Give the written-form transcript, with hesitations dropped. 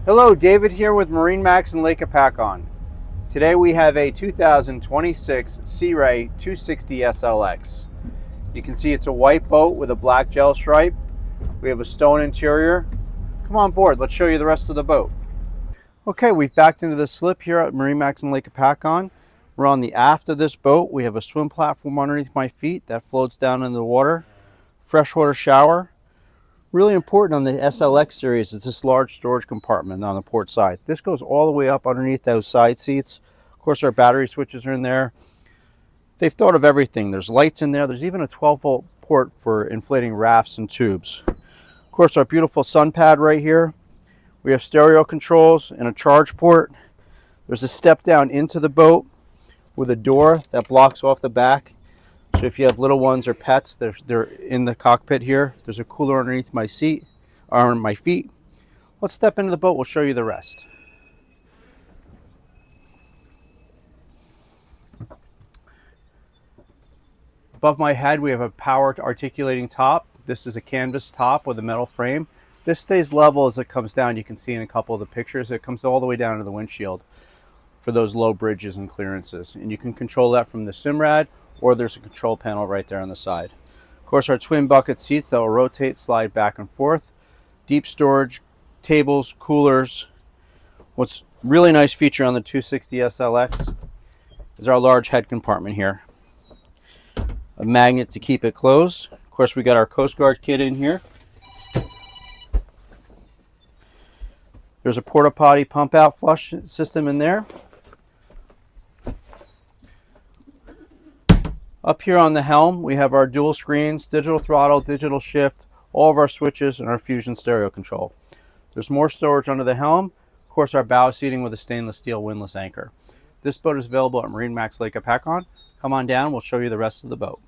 Hello, David here with MarineMax and Lake Hopatcong. Today we have a 2026 Sea Ray 260 SLX. You can see it's a white boat with a black gel stripe. We have a stone interior. Come on board, let's show you the rest of the boat. Okay, we've backed into the slip here at MarineMax and Lake Hopatcong. We're on the aft of this boat. We have a swim platform underneath my feet that floats down into the water. Freshwater shower. Really important on the SLX series is this large storage compartment on the port side. This goes all the way up underneath those side seats. Of course, our battery switches are in there. They've thought of everything. There's lights in there. There's even a 12-volt port for inflating rafts and tubes. Of course, our beautiful sun pad right here. We have stereo controls and a charge port. There's a step down into the boat with a door that blocks off the back. So if you have little ones or pets, they're in the cockpit here. There's a cooler underneath my seat, or my feet. Let's step into the boat. We'll show you the rest. Above my head, we have a powered articulating top. This is a canvas top with a metal frame. This stays level as it comes down. You can see in a couple of the pictures, it comes all the way down to the windshield for those low bridges and clearances. And you can control that from the Simrad, or there's a control panel right there on the side. Of course, our twin bucket seats that will rotate, slide back and forth. Deep storage, tables, coolers. What's really nice feature on the 260 SLX is our large head compartment here. A magnet to keep it closed. Of course, we got our Coast Guard kit in here. There's a porta potty pump out flush system in there. Up here on the helm, we have our dual screens, digital throttle, digital shift, all of our switches, and our Fusion stereo control. There's more storage under the helm. Of course, our bow seating with a stainless steel windlass anchor. This boat is available at MarineMax Lake Hopatcong. Come on down, we'll show you the rest of the boat.